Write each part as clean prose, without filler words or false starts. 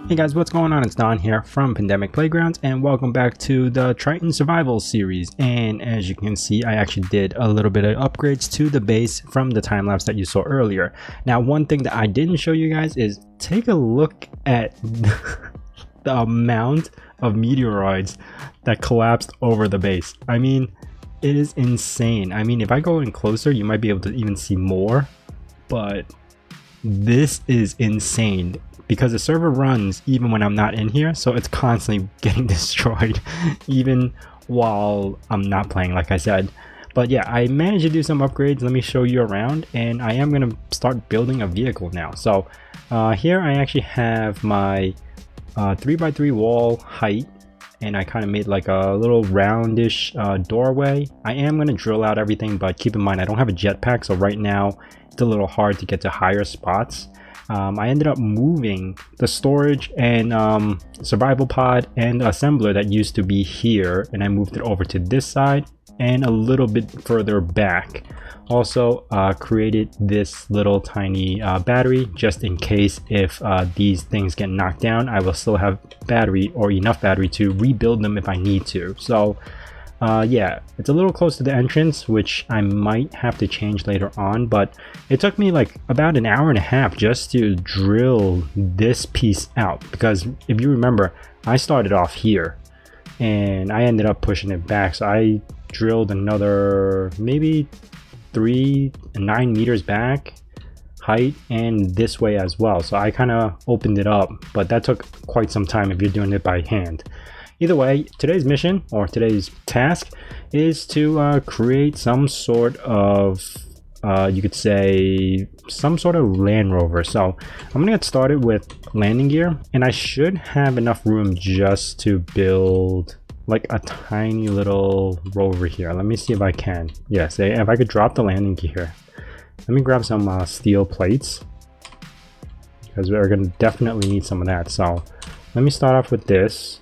Hey guys, what's going on? It's Don here from Pandemic Playgrounds and welcome back to the Triton Survival series. And as you can see, I actually did a little bit of upgrades to the base from the time lapse that you saw earlier. Now, one thing that I didn't show you guys is take a look at the amount of meteoroids that collapsed over the base. I mean, it is insane. I mean, if I go in closer, you might be able to even see more, but this is insane. Because the server runs even when I'm not in here, so it's constantly getting destroyed even while I'm not playing, like I said. But yeah, I managed to do some upgrades. Let me show you around, and I am going to start building a vehicle now. So here I actually have my 3x3 wall height, and I kind of made like a little roundish doorway. I am going to drill out everything, but keep in mind I don't have a jetpack, so right now it's a little hard to get to higher spots. I ended up moving the storage and survival pod and assembler that used to be here, and I moved it over to this side and a little bit further back. Also created this little tiny battery just in case if these things get knocked down, I will still have battery or enough battery to rebuild them if I need to. So yeah, it's a little close to the entrance, which I might have to change later on, but it took me like about an hour and a half just to drill this piece out, because if you remember, I started off here and I ended up pushing it back, so I drilled another maybe 9 meters back height and this way as well, so I kind of opened it up, but that took quite some time if you're doing it by hand. Either way, today's mission or today's task is to create some sort of, you could say, some sort of Land Rover. So I'm going to get started with landing gear, and I should have enough room just to build like a tiny little rover here. Let me see if I can. Yes, if I could drop the landing gear. Let me grab some steel plates, because we're going to definitely need some of that. So let me start off with this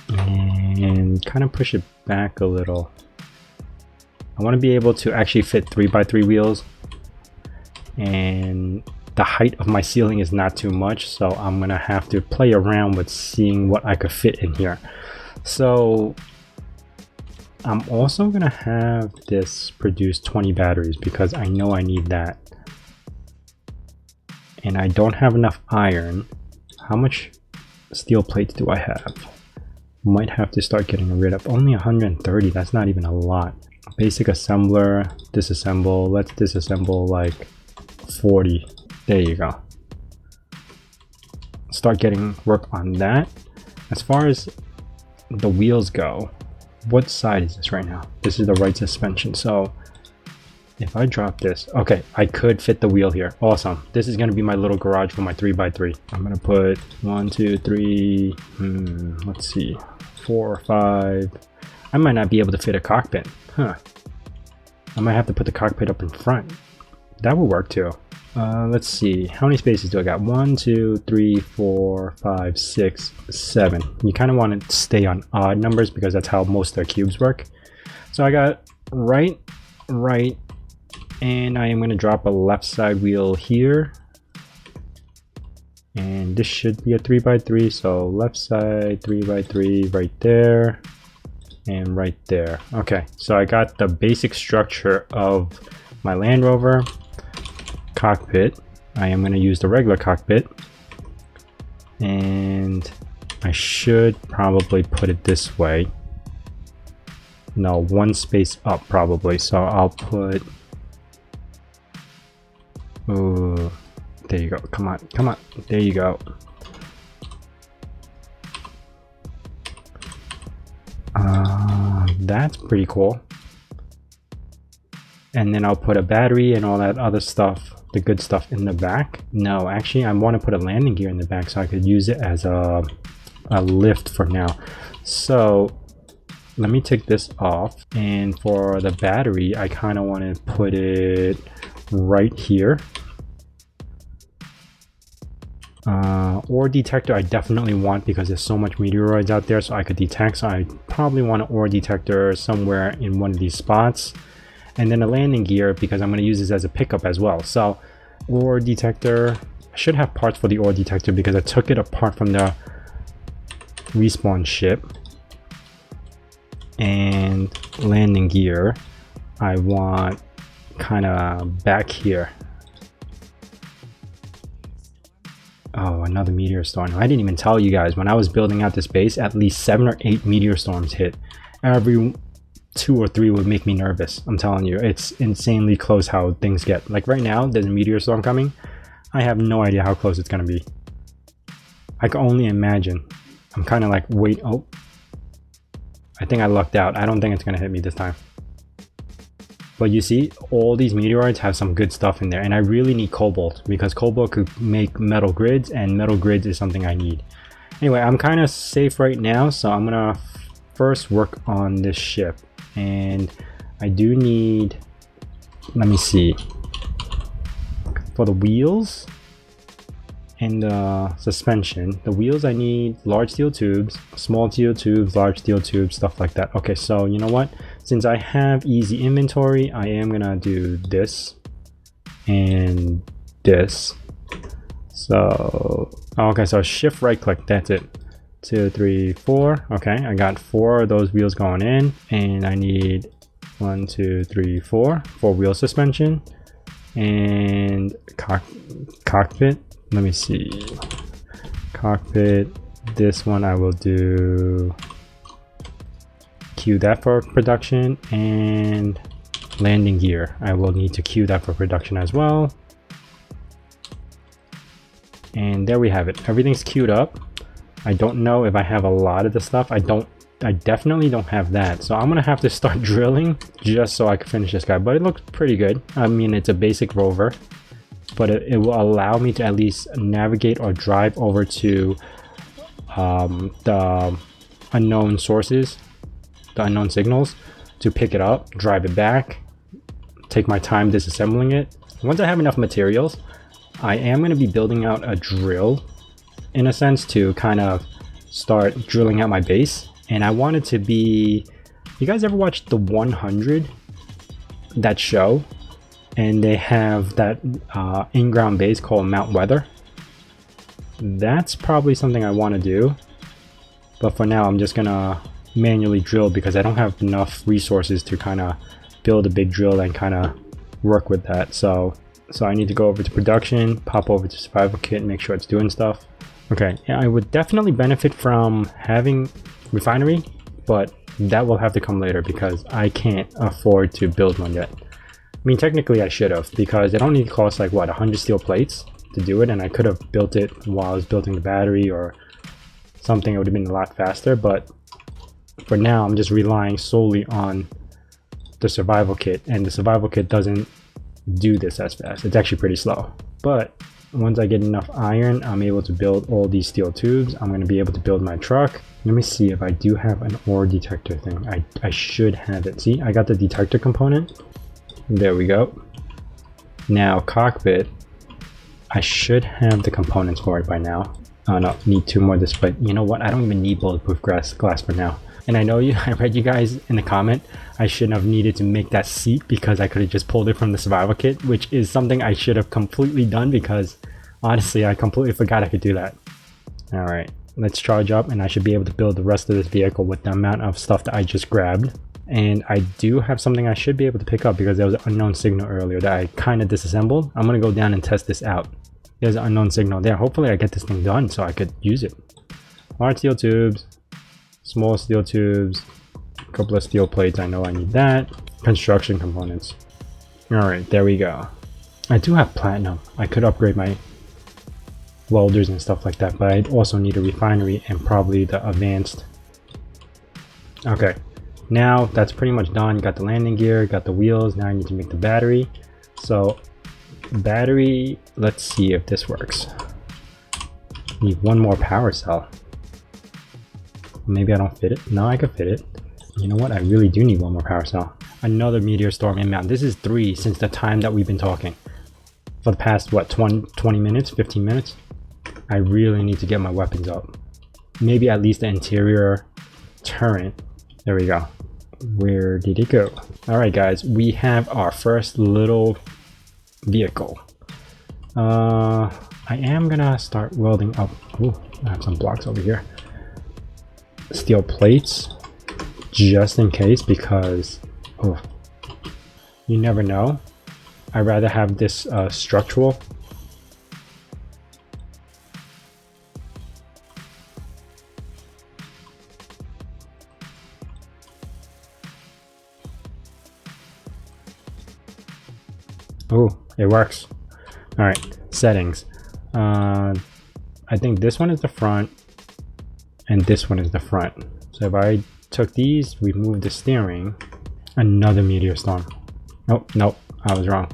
and kind of push it back a little. I want to be able to actually fit 3x3 wheels, and the height of my ceiling is not too much, so I'm gonna have to play around with seeing what I could fit in here. So I'm also gonna have this produce 20 batteries because I know I need that, and I don't have enough iron. How much steel plates do I have? Might have to start getting rid of. Only 130. That's not even a lot. Basic assembler, disassemble. Let's disassemble like 40. There you go. Start getting work on that. As far as the wheels go, what side is this right now? This is the right suspension. So if I drop this, okay, I could fit the wheel here. Awesome. This is going to be my little garage for my 3x3. I'm going to put 1, 2, 3, let's see, 4, 5. I might not be able to fit a cockpit. Huh. I might have to put the cockpit up in front. That would work too. Let's see. How many spaces do I got? 1, 2, 3, 4, 5, 6, 7. You kind of want to stay on odd numbers because that's how most of their cubes work. So I got right, and I am going to drop a left side wheel here, and this should be a 3x3, so left side 3x3 right there and right there. Okay, so I got the basic structure of my Land Rover cockpit. I am going to use the regular cockpit, and I should probably put it this way. No, one space up probably, so I'll put, oh, there you go. Come on. There you go. That's pretty cool. And then I'll put a battery and all that other stuff, the good stuff, in the back. No, actually, I want to put a landing gear in the back so I could use it as a lift for now. So let me take this off. And for the battery, I kind of want to put it right here. Ore detector I definitely want because there's so much meteoroids out there, so I could detect. So I probably want an ore detector somewhere in one of these spots, and then a landing gear because I'm going to use this as a pickup as well. So ore detector should have parts for the ore detector because I took it apart from the respawn ship. And landing gear, I want kind of back here. Oh, another meteor storm. I didn't even tell you guys, when I was building out this base, at least 7 or 8 meteor storms hit. Every 2 or 3 would make me nervous. I'm telling you, it's insanely close how things get. Like right now, there's a meteor storm coming. I have no idea how close it's going to be. I can only imagine. I'm kind of like, wait, oh. I think I lucked out. I don't think it's going to hit me this time. But you see, all these meteoroids have some good stuff in there. And I really need cobalt because cobalt could make metal grids, and metal grids is something I need. Anyway, I'm kind of safe right now. So I'm going to first work on this ship. And I do need, let me see, for the wheels and the suspension. The wheels, I need large steel tubes, small steel tubes, large steel tubes, stuff like that. Okay, so you know what? Since I have easy inventory, I am gonna do this and this. So, okay, so shift right click, that's it. 2, 3, 4. Okay, I got 4 of those wheels going in, and I need 1, 2, 3, 4 wheel suspension and cockpit. Let me see, cockpit. This one I will do, queue that for production, and landing gear, I will need to queue that for production as well. And there we have it, everything's queued up. I don't know if I have a lot of the stuff. I definitely don't have that, so I'm gonna have to start drilling just so I can finish this guy. But it looks pretty good. I mean, it's a basic rover, but it will allow me to at least navigate or drive over to the unknown sources, the unknown signals, to pick it up, drive it back, take my time disassembling it. Once I have enough materials, I am going to be building out a drill, in a sense, to kind of start drilling out my base. And I want it to be, you guys ever watched The 100, that show? And they have that in-ground base called Mount Weather. That's probably something I want to do. But for now, I'm just gonna manually drill because I don't have enough resources to kind of build a big drill and kind of work with that. So I need to go over to production, pop over to survival kit, make sure it's doing stuff. Okay, yeah, I would definitely benefit from having refinery, but that will have to come later because I can't afford to build one yet. I mean, technically I should have, because it only costs like what, 100 steel plates to do it, and I could have built it while I was building the battery or something. It would have been a lot faster, but for now I'm just relying solely on the survival kit, and the survival kit doesn't do this as fast. It's actually pretty slow. But once I get enough iron, I'm able to build all these steel tubes. I'm going to be able to build my truck. Let me see if I do have an ore detector thing. I should have it. See, I got the detector component. There we go. Now cockpit, I should have the components for it by now. Oh no, need 2 more display. You know what, I don't even need bulletproof glass for now. And I know I read you guys in the comment, I shouldn't have needed to make that seat because I could have just pulled it from the survival kit, which is something I should have completely done because honestly I completely forgot I could do that. Alright, let's charge up and I should be able to build the rest of this vehicle with the amount of stuff that I just grabbed. And I do have something I should be able to pick up because there was an unknown signal earlier that I kind of disassembled. I'm going to go down and test this out. There's an unknown signal there. Hopefully I get this thing done so I could use it. Large steel tubes, small steel tubes, a couple of steel plates, I know I need that. Construction components. Alright, there we go. I do have platinum. I could upgrade my welders and stuff like that, but I'd also need a refinery and probably the advanced. Okay. Now that's pretty much done. Got the landing gear, got the wheels. Now I need to make the battery. So battery, let's see if this works. Need 1 more power cell. Maybe I don't fit it. No, I could fit it. You know what, I really do need 1 more power cell. Another meteor storm inbound. This is 3 since the time that we've been talking. For the past what, 20 minutes, 15 minutes. I really need to get my weapons up. Maybe at least the interior turret. There we go. Where did it go? Alright guys, we have our first little vehicle. I am gonna start welding up. Ooh, I have some blocks over here. Steel plates, just in case, because oh, you never know. I'd rather have this structural. Oh, it works. All right, settings. I think this one is the front and this one is the front. So if I took these, we moved the steering. Another meteor storm. Nope, I was wrong.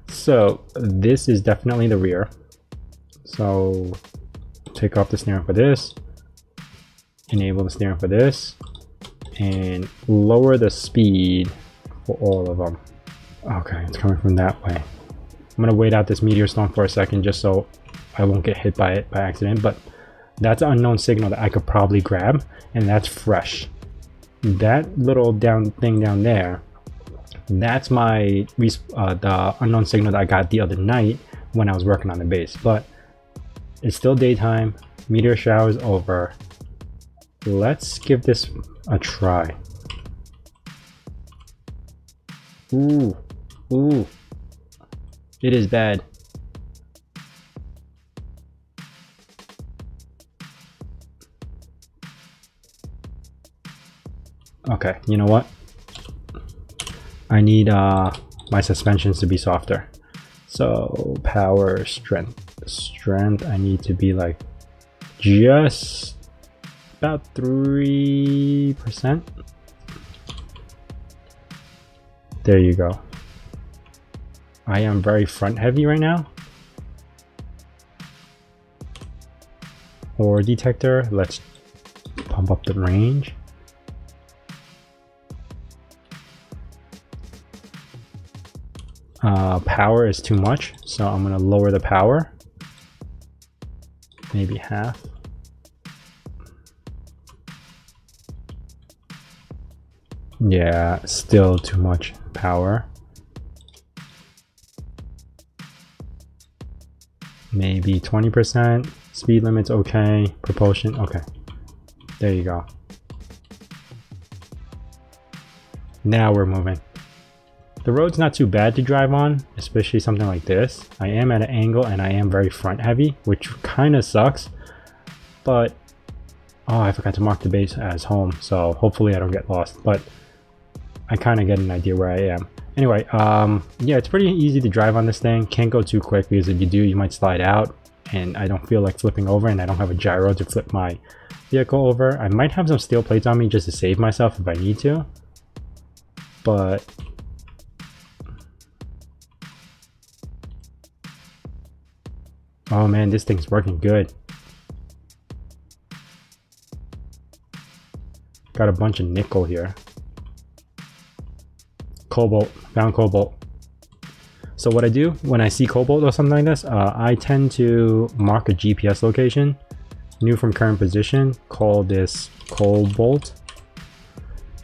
So this is definitely the rear. So take off the steering for this, enable the steering for this, and lower the speed for all of them. Okay, it's coming from that way. I'm gonna wait out this meteor storm for a second just so I won't get hit by it by accident, but that's an unknown signal that I could probably grab, and that's fresh. That little thing down there, that's my the unknown signal that I got the other night when I was working on the base. But it's still daytime, meteor showers over. Let's give this a try. Ooh, it is bad. Okay, you know what? I need my suspensions to be softer. So power, strength. I need to be like just about 3%. There you go. I am very front heavy right now. Ore detector, let's pump up the range. Power is too much, so I'm gonna lower the power. Maybe half. Yeah, still too much power. Maybe 20%. Speed limit's okay. Propulsion, okay. There you go. Now we're moving. The road's not too bad to drive on, especially something like this. I am at an angle and I am very front heavy, which kind of sucks. But, oh, I forgot to mark the base as home, so hopefully I don't get lost. But I kind of get an idea where I am. Anyway, yeah, it's pretty easy to drive on this thing. Can't go too quick because if you do, you might slide out. And I don't feel like flipping over, and I don't have a gyro to flip my vehicle over. I might have some steel plates on me just to save myself if I need to. But oh man, this thing's working good. Got a bunch of nickel here. Cobalt, found cobalt. So what I do when I see cobalt or something like this, I tend to mark a GPS location, new from current position, call this cobalt,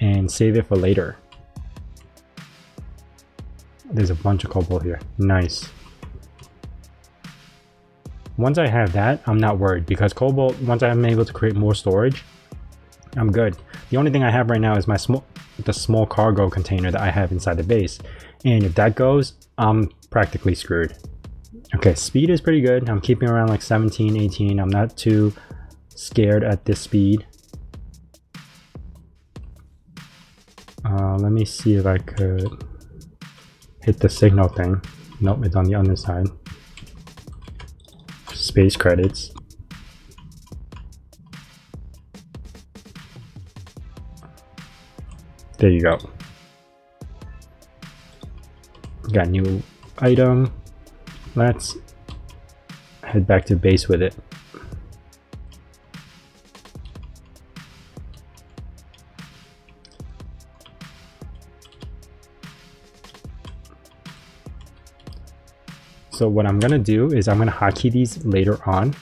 and save it for later. There's a bunch of cobalt here. Nice. Once I have that, I'm not worried because cobalt, once I'm able to create more storage, I'm good. The only thing I have right now is the small cargo container that I have inside the base. And if that goes, I'm practically screwed. Okay, speed is pretty good. I'm keeping around like 17, 18. I'm not too scared at this speed. Let me see if I could hit the signal thing. Nope, it's on the other side. Space credits. There you go. Got a new item. Let's head back to base with it. So what I'm gonna do is I'm gonna hotkey these later on,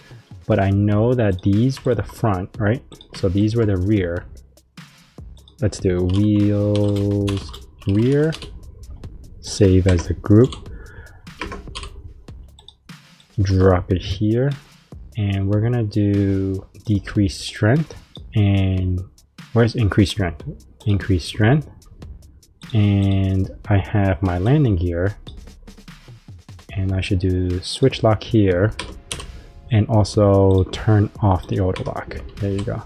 but I know that these were the front, right? So these were the rear. Let's do wheels, rear, save as a group. drop it here, and we're gonna do decrease strength. And where's increased strength? Increase strength. And I have my landing gear, and I should do switch lock here, and also turn off the auto lock. There you go.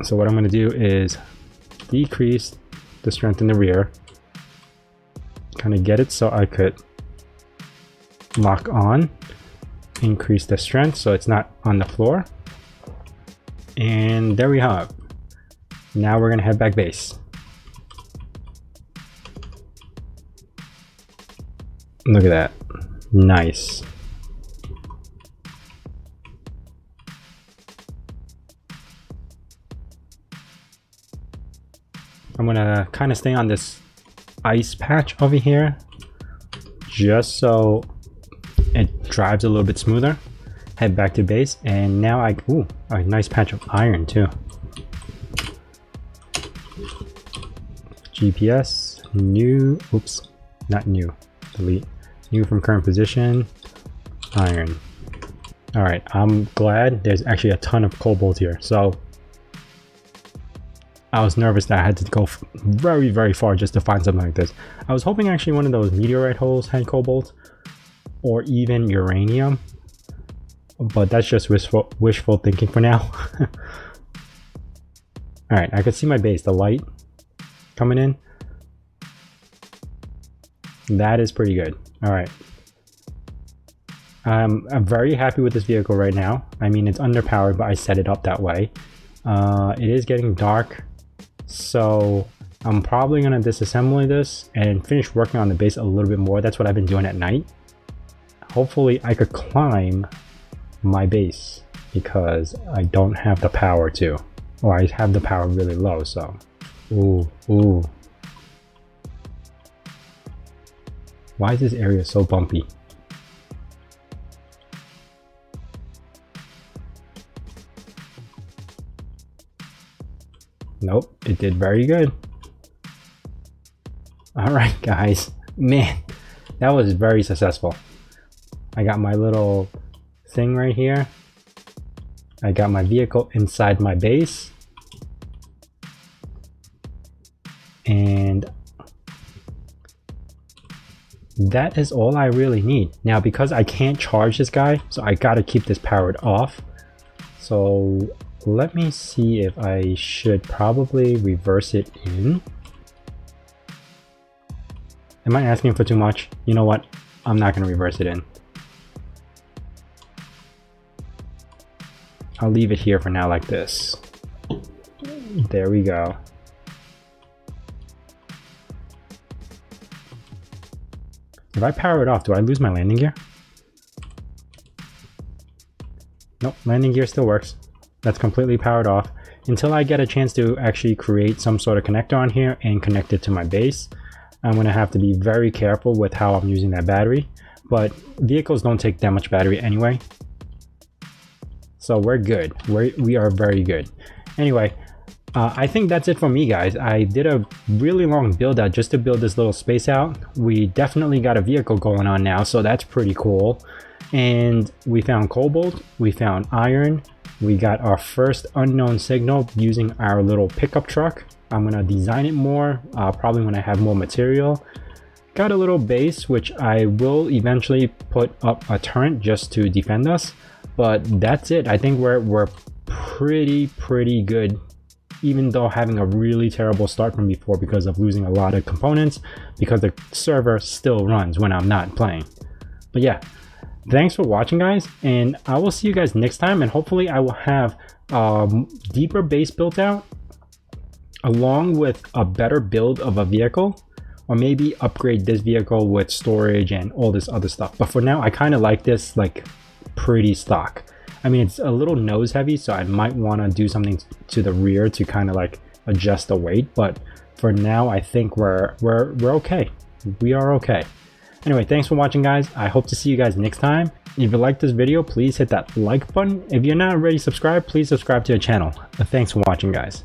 So what I'm going to do is decrease the strength in the rear, kind of get it so I could lock on, increase the strength so it's not on the floor. And there we have. Now we're going to head back base. Look at that. Nice. I'm gonna kind of stay on this ice patch over here just so it drives a little bit smoother. Head back to base, and now ooh, a nice patch of iron too. GPS, new, oops, not new, delete. New from current position, iron. All right, I'm glad there's actually a ton of cobalt here. So I was nervous that I had to go very, very far just to find something like this. I was hoping actually one of those meteorite holes had cobalt or even uranium, but that's just wishful thinking for now. All right, I can see my base, the light coming in. That is pretty good. All right. I'm very happy with this vehicle right now. I mean, it's underpowered, but I set it up that way. It is getting dark, so I'm probably going to disassemble this and finish working on the base a little bit more. That's what I've been doing at night. Hopefully I could climb my base because I don't have the power to, or I have the power really low. So ooh. Why is this area so bumpy? Nope, it did very good. All right, guys, man, that was very successful. I got my little thing right here. I got my vehicle inside my base. And that is all I really need. Now, because I can't charge this guy, so I gotta keep this powered off. So let me see if I should probably reverse it in. Am I asking for too much? You know what? I'm not gonna reverse it in. I'll leave it here for now like this. There we go. If I power it off, do I lose my landing gear? Nope, landing gear still works. That's completely powered off. Until I get a chance to actually create some sort of connector on here and connect it to my base, I'm going to have to be very careful with how I'm using that battery. But vehicles don't take that much battery anyway. So we're good. We are very good. Anyway, I think that's it for me, guys. I did a really long build out just to build this little space out. We definitely got a vehicle going on now, so that's pretty cool. And we found cobalt, we found iron, we got our first unknown signal using our little pickup truck. I'm gonna design it more, probably when I have more material. Got a little base, which I will eventually put up a turret just to defend us. But that's it. I think we're pretty good, even though having a really terrible start from before because of losing a lot of components, because the server still runs when I'm not playing. But yeah, thanks for watching, guys, and I will see you guys next time, and hopefully I will have deeper base built out along with a better build of a vehicle, or maybe upgrade this vehicle with storage and all this other stuff. But for now, I kind of like this like pretty stock. I mean, it's a little nose heavy, so I might want to do something to the rear to kind of like adjust the weight, but for now I think we're okay. We are okay. Anyway, thanks for watching, guys. I hope to see you guys next time. If you like this video, please hit that like button. If you're not already subscribed, please subscribe to the channel. Thanks for watching, guys.